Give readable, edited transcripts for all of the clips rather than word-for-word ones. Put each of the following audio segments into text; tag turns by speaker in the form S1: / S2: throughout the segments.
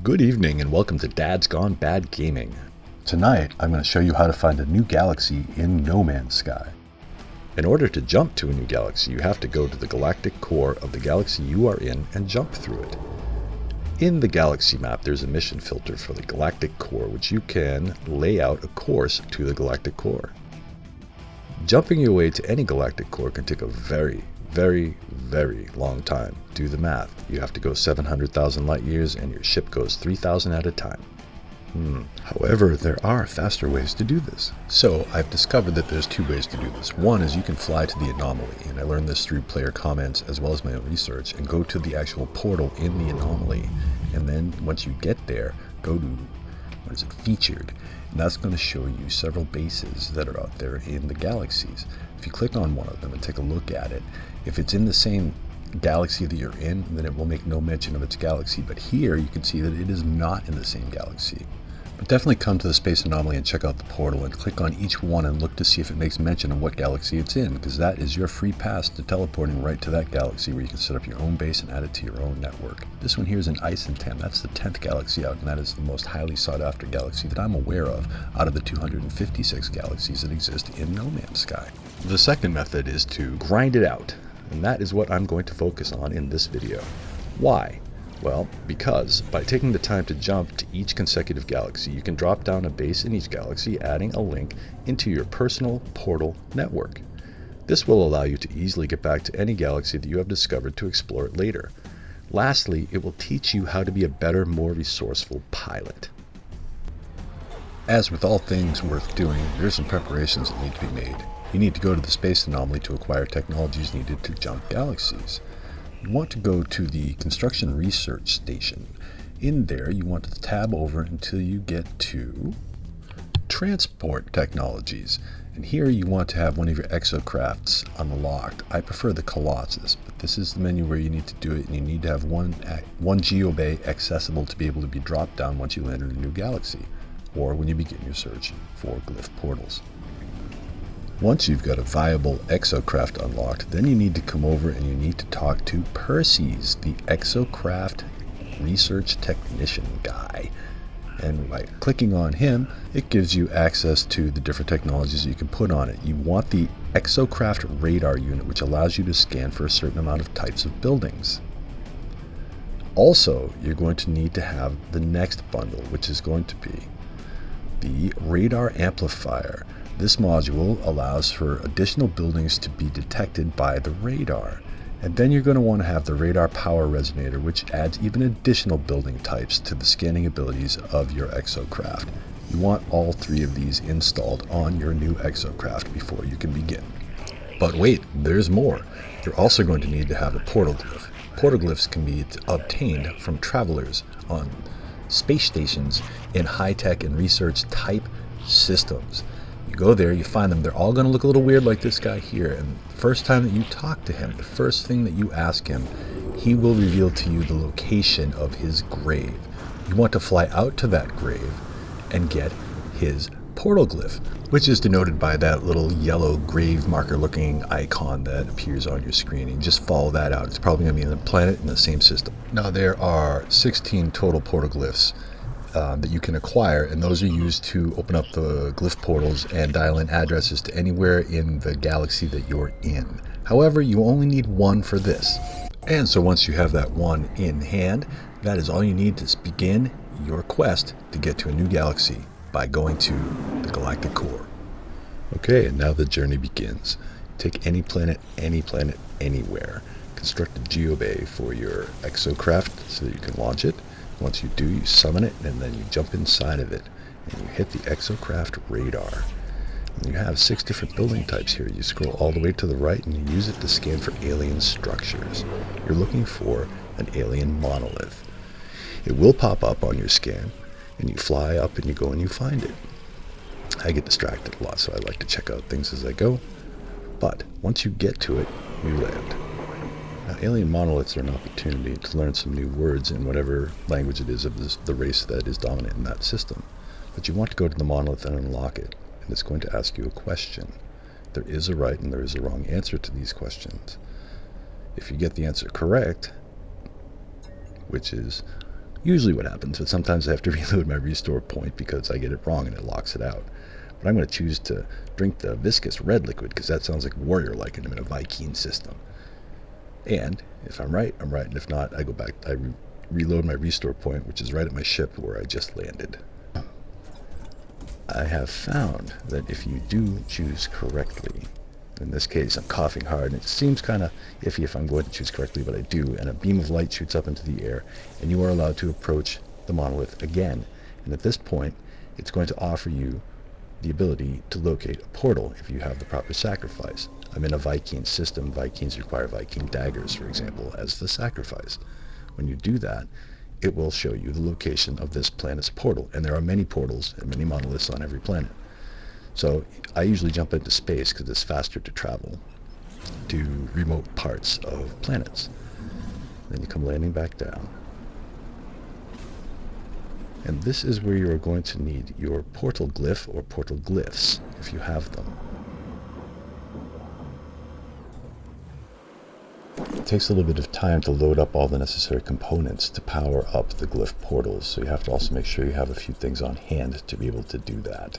S1: Good evening and welcome to DadsGoneBad Gaming. Tonight I'm going to show you how to find a new galaxy in No Man's Sky. In order to jump to a new galaxy, you have to go to the galactic core of the galaxy you are in and jump through it. In the galaxy map there's a mission filter for the galactic core, which you can lay out a course to the galactic core. Jumping your way to any galactic core can take a very long time. Do the math. You have to go 700,000 light years and your ship goes 3,000 at a time. However, there are faster ways to do this. So I've discovered that there's two ways to do this. One is you can fly to the anomaly, and I learned this through player comments as well as my own research, and go to the actual portal in the anomaly. And then once you get there, go to, featured, and that's going to show you several bases that are out there in the galaxies. If you click on one of them and take a look at it, if it's in the same galaxy that you're in, then it will make no mention of its galaxy. But here you can see that it is not in the same galaxy. But definitely come to the Space Anomaly and check out the portal and click on each one and look to see if it makes mention of what galaxy it's in, because that is your free pass to teleporting right to that galaxy where you can set up your own base and add it to your own network. This one here is in Isentam. That's the 10th galaxy out, and that is the most highly sought after galaxy that I'm aware of out of the 256 galaxies that exist in No Man's Sky. The second method is to grind it out, and that is what I'm going to focus on in this video. Why? Well, because by taking the time to jump to each consecutive galaxy, you can drop down a base in each galaxy, adding a link into your personal portal network. This will allow you to easily get back to any galaxy that you have discovered to explore it later. Lastly, it will teach you how to be a better, more resourceful pilot. As with all things worth doing, there are some preparations that need to be made. You need to go to the Space Anomaly to acquire technologies needed to jump galaxies. You want to go to the Construction Research Station. In there, you want to tab over until you get to Transport Technologies. And here you want to have one of your exocrafts unlocked. I prefer the Colossus, but this is the menu where you need to do it, and you need to have one geobay accessible to be able to be dropped down once you land in a new galaxy, or when you begin your search for glyph portals. Once you've got a viable exocraft unlocked, then you need to come over and you need to talk to Perseus, the exocraft research technician guy. And by clicking on him, it gives you access to the different technologies you can put on it. You want the exocraft radar unit, which allows you to scan for a certain amount of types of buildings. Also, you're going to need to have the next bundle, which is going to be the radar amplifier. This module allows for additional buildings to be detected by the radar. And then you're going to want to have the radar power resonator, which adds even additional building types to the scanning abilities of your exocraft. You want all three of these installed on your new exocraft before you can begin. But wait, there's more. You're also going to need to have a portal glyph. Portal glyphs can be obtained from travelers on space stations in high-tech and research type systems. You go there, you find them, they're all going to look a little weird like this guy here, and the first time that you talk to him, the first thing that you ask him, he will reveal to you the location of his grave. You want to fly out to that grave and get his portal glyph, which is denoted by that little yellow grave marker looking icon that appears on your screen. And just follow that out. It's probably going to be on the planet in the same system. Now there are 16 total portal glyphs that you can acquire, and those are used to open up the glyph portals and dial in addresses to anywhere in the galaxy that you're in. However, you only need one for this. And so once you have that one in hand, that is all you need to begin your quest to get to a new galaxy by going to the Galactic Core. Okay, and now the journey begins. Take any planet, anywhere. Construct a geobay for your exocraft so that you can launch it. Once you do, you summon it, and then you jump inside of it, and you hit the exocraft radar. And you have 6 different building types here. You scroll all the way to the right, and you use it to scan for alien structures. You're looking for an alien monolith. It will pop up on your scan, and you fly up, and you go and you find it. I get distracted a lot, so I like to check out things as I go. But once you get to it, you land. Now, alien monoliths are an opportunity to learn some new words in whatever language it is of the race that is dominant in that system. But you want to go to the monolith and unlock it, and it's going to ask you a question. There is a right and there is a wrong answer to these questions. If you get the answer correct, which is usually what happens, but sometimes I have to reload my restore point because I get it wrong and it locks it out. But I'm going to choose to drink the viscous red liquid because that sounds like warrior-like and I'm in a Viking system. And if I'm right, I'm right, and if not, I go back, I reload my restore point, which is right at my ship where I just landed. I have found that if you do choose correctly, in this case I'm coughing hard and it seems kind of iffy if I'm going to choose correctly, but I do, and a beam of light shoots up into the air and you are allowed to approach the monolith again. And at this point it's going to offer you the ability to locate a portal if you have the proper sacrifice. I'm in a Viking system. Vikings require Viking daggers, for example, as the sacrifice. When you do that, it will show you the location of this planet's portal, and there are many portals and many monoliths on every planet. So I usually jump into space because it's faster to travel to remote parts of planets. Then you come landing back down. And this is where you are going to need your portal glyph or portal glyphs, if you have them. It takes a little bit of time to load up all the necessary components to power up the glyph portals, so you have to also make sure you have a few things on hand to be able to do that.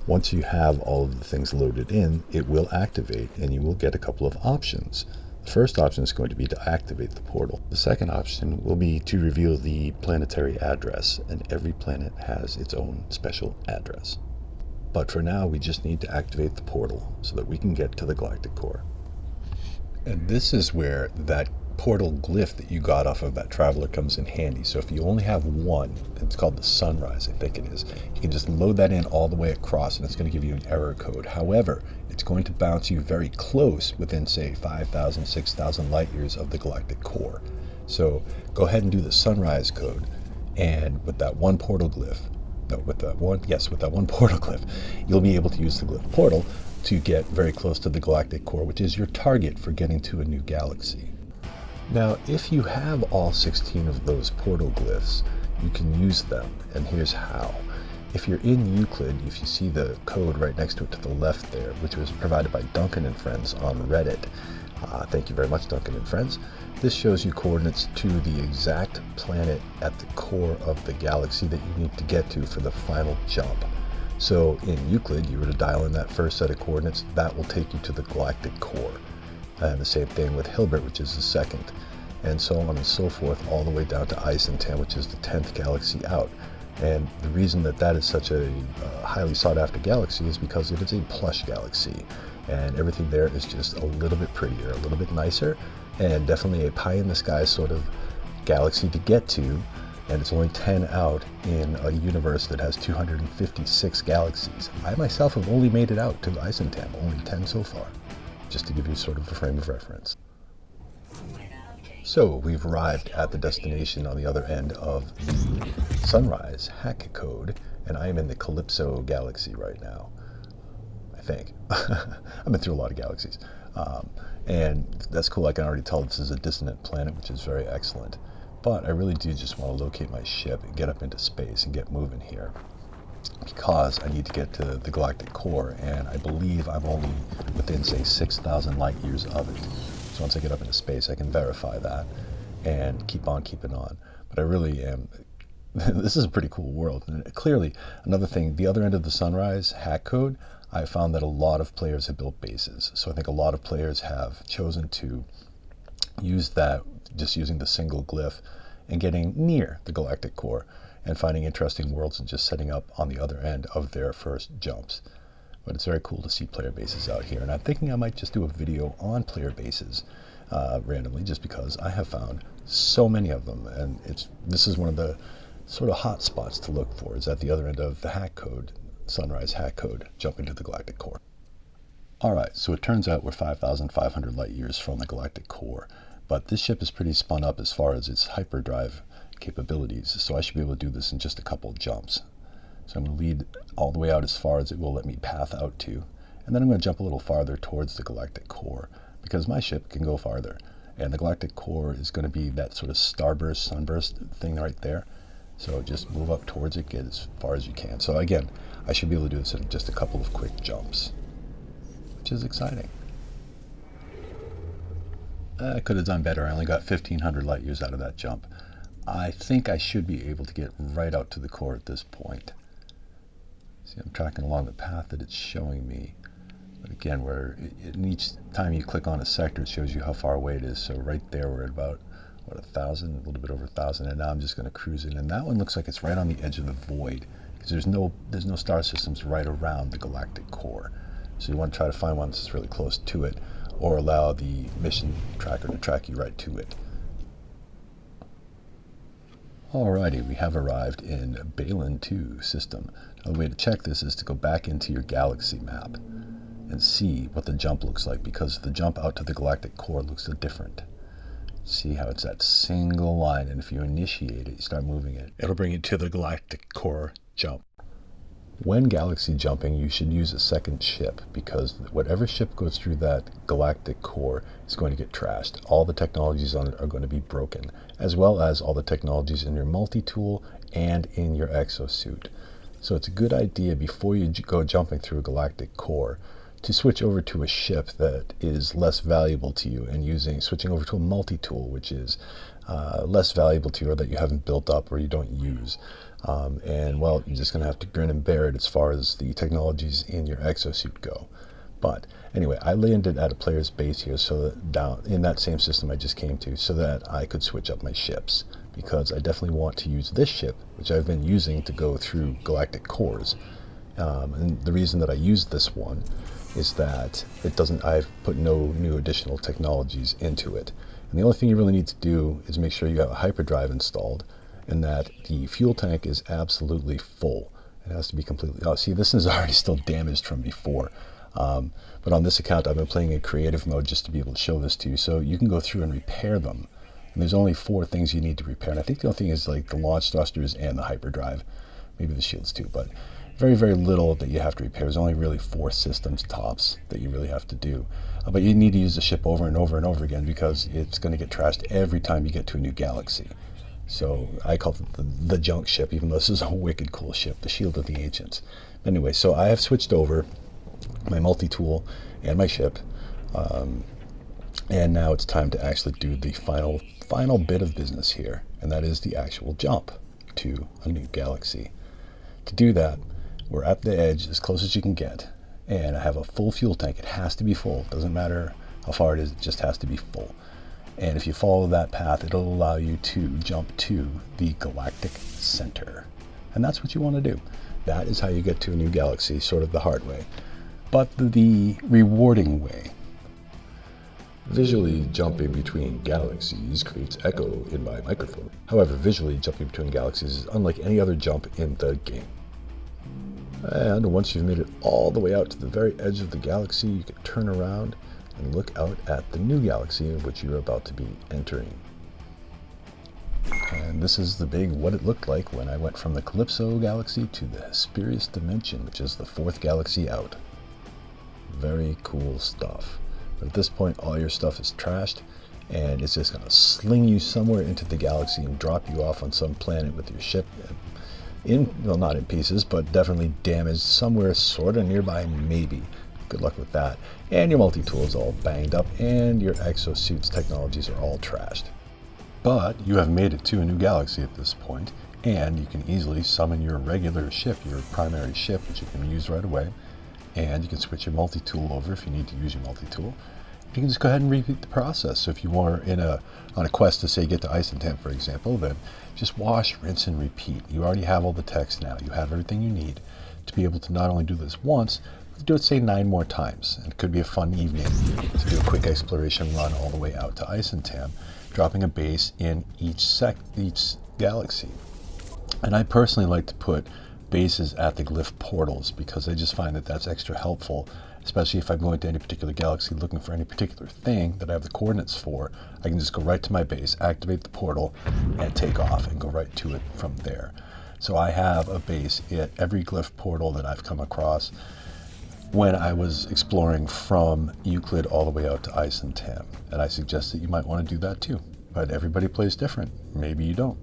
S1: Once you have all of the things loaded in, it will activate and you will get a couple of options. The first option is going to be to activate the portal. The second option will be to reveal the planetary address, and every planet has its own special address. But for now, we just need to activate the portal so that we can get to the Galactic Core. And this is where that portal glyph that you got off of that traveler comes in handy. So if you only have one, it's called the Sunrise, I think it is, you can just load that in all the way across and it's going to give you an error code. However, it's going to bounce you very close within, say, 5,000, 6,000 light years of the Galactic Core. So go ahead and do the Sunrise code, and with that one portal glyph, with that one portal glyph, you'll be able to use the glyph portal to get very close to the Galactic Core, which is your target for getting to a new galaxy. Now, if you have all 16 of those portal glyphs, you can use them, and here's how. If you're in Euclid, if you see the code right next to it to the left there, which was provided by Duncan and Friends on Reddit, thank you very much, Duncan and Friends, this shows you coordinates to the exact planet at the core of the galaxy that you need to get to for the final jump. So in Euclid, you were to dial in that first set of coordinates, that will take you to the Galactic Core. And the same thing with Hilbert, which is the second, and so on and so forth, all the way down to Eisentam, which is the 10th galaxy out. And the reason that that is such a highly sought after galaxy is because it is a plush galaxy, and everything there is just a little bit prettier, a little bit nicer, and definitely a pie in the sky sort of galaxy to get to. And it's only 10 out in a universe that has 256 galaxies. I myself have only made it out to Eisentam, only 10 so far, just to give you sort of a frame of reference. So we've arrived at the destination on the other end of the Sunrise hack code, and I am in the Calypso galaxy right now, I think. I've been through a lot of galaxies. And that's cool. I can already tell this is a dissonant planet, which is very excellent. But I really do just want to locate my ship and get up into space and get moving here, because I need to get to the Galactic Core, and I believe I'm only within, say, 6,000 light years of it. So once I get up into space, I can verify that and keep on keeping on. But I really am, this is a pretty cool world. And clearly, another thing, the other end of the Sunrise hack code, I found that a lot of players have built bases. So I think a lot of players have chosen to use that, just using the single glyph and getting near the Galactic Core and finding interesting worlds and just setting up on the other end of their first jumps. But it's very cool to see player bases out here, and I'm thinking I might just do a video on player bases randomly, just because I have found so many of them, and this is one of the sort of hot spots to look for, is at the other end of the hack code, Sunrise hack code, jumping to the Galactic Core. Alright, so it turns out we're 5,500 light years from the Galactic Core, but this ship is pretty spun up as far as its hyperdrive capabilities, so I should be able to do this in just a couple of jumps. So I'm going to lead all the way out as far as it will let me path out to, and then I'm going to jump a little farther towards the Galactic Core, because my ship can go farther, and the Galactic Core is going to be that sort of starburst, sunburst thing right there. So just move up towards it, get as far as you can. So again, I should be able to do this in just a couple of quick jumps, which is exciting. I could have done better. I only got 1,500 light years out of that jump. I think I should be able to get right out to the core at this point. See, I'm tracking along the path that it's showing me. But again, each time you click on a sector, it shows you how far away it is. So right there, we're at about, what, 1,000, a little bit over 1,000. And now I'm just going to cruise in. And that one looks like it's right on the edge of the void, because there's no star systems right around the galactic core. So you want to try to find one that's really close to it, or allow the mission tracker to track you right to it. Alrighty, we have arrived in Balin 2 system. Now, the way to check this is to go back into your galaxy map and see what the jump looks like, because the jump out to the galactic core looks different. See how it's that single line, and if you initiate it, you start moving it, it'll bring you to the galactic core jump. When galaxy jumping, you should use a second ship, because whatever ship goes through that galactic core is going to get trashed. All the technologies on it are going to be broken, as well as all the technologies in your multi-tool and in your exosuit. So it's a good idea, before you go jumping through a galactic core, to switch over to a ship that is less valuable to you, and switching over to a multi-tool, which is less valuable to you, or that you haven't built up or you don't use. And well, you're just going to have to grin and bear it as far as the technologies in your exosuit go. But anyway, I landed at a player's base here, so that down in that same system I just came to, so that I could switch up my ships, because I definitely want to use this ship, which I've been using to go through galactic cores. And the reason that I used this one is that I've put no new additional technologies into it. And the only thing you really need to do is make sure you have a hyperdrive installed, and that the fuel tank is absolutely full. It has to be completely... Oh, see, this is already still damaged from before. But on this account, I've been playing in creative mode just to be able to show this to you. So you can go through and repair them. And there's only 4 things you need to repair. And I think the only thing is like the launch thrusters and the hyperdrive. Maybe the shields too, but very, very little that you have to repair. There's only really 4 systems tops that you really have to do. But you need to use the ship over and over and over again, because it's going to get trashed every time you get to a new galaxy. So I call it the junk ship, even though this is a wicked cool ship, the Shield of the Ancients. Anyway, so I have switched over my multi-tool and my ship, and now it's time to actually do the final bit of business here, and that is the actual jump to a new galaxy. To do that, we're at the edge as close as you can get, and I have a full fuel tank. It has to be full. It doesn't matter how far it is, it just has to be full. And if you follow that path, it'll allow you to jump to the galactic center. And that's what you want to do. That is how you get to a new galaxy, sort of the hard way. But the rewarding way. Visually jumping between galaxies creates echo in my microphone. However, visually jumping between galaxies is unlike any other jump in the game. And once you've made it all the way out to the very edge of the galaxy, you can turn around and look out at the new galaxy in which you're about to be entering. And this is the big what it looked like when I went from the Calypso galaxy to the Hesperius dimension, which is the 4th galaxy out. Very cool stuff. But at this point, all your stuff is trashed, and it's just going to sling you somewhere into the galaxy and drop you off on some planet with your ship well, not in pieces, but definitely damaged somewhere sort of nearby, maybe. Good luck with that. And your multi-tool is all banged up, and your exosuit's technologies are all trashed. But you have made it to a new galaxy at this point, and you can easily summon your regular ship, your primary ship, which you can use right away. And you can switch your multi-tool over if you need to use your multi-tool. You can just go ahead and repeat the process. So if you were on a quest to, say, get to Isentam, for example, then just wash, rinse, and repeat. You already have all the text now. You have everything you need to be able to not only do this once, but to do it, say, 9 more times. And it could be a fun evening to do a quick exploration run all the way out to Isentam, dropping a base in each galaxy. And I personally like to put bases at the glyph portals, because I just find that that's extra helpful, especially if I'm going to any particular galaxy looking for any particular thing that I have the coordinates for. I can just go right to my base, activate the portal, and take off and go right to it from there. So I have a base at every glyph portal that I've come across when I was exploring from Euclid all the way out to Isentam. And I suggest that you might want to do that too. But everybody plays different. Maybe you don't.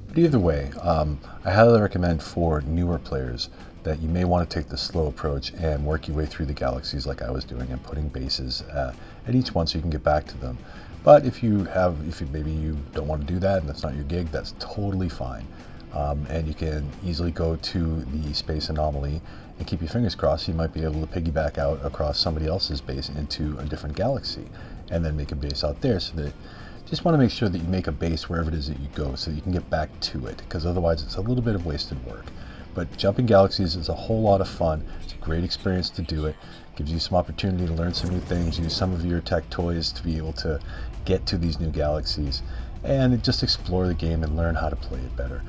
S1: But either way, I highly recommend for newer players that you may want to take the slow approach and work your way through the galaxies like I was doing, and putting bases at each one so you can get back to them. But if maybe you don't want to do that and that's not your gig, that's totally fine. And you can easily go to the Space Anomaly and keep your fingers crossed. You might be able to piggyback out across somebody else's base into a different galaxy, and then make a base out there. So that, just want to make sure that you make a base wherever it is that you go, so that you can get back to it, because otherwise it's a little bit of wasted work. But jumping galaxies is a whole lot of fun. It's a great experience to do it. Gives you some opportunity to learn some new things, use some of your tech toys to be able to get to these new galaxies, and just explore the game and learn how to play it better.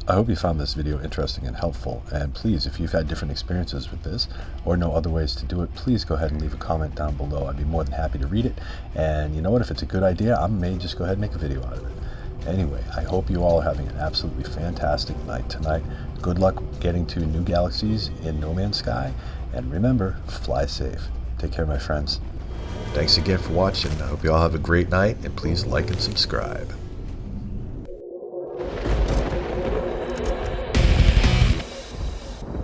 S1: I hope you found this video interesting and helpful, and please, if you've had different experiences with this or know other ways to do it, please go ahead and leave a comment down below. I'd be more than happy to read it, and you know what, if it's a good idea, I may just go ahead and make a video out of it. Anyway, I hope you all are having an absolutely fantastic night tonight. Good luck getting to new galaxies in No Man's Sky, and remember, fly safe. Take care, my friends. Thanks again for watching. I hope you all have a great night, and please like and subscribe.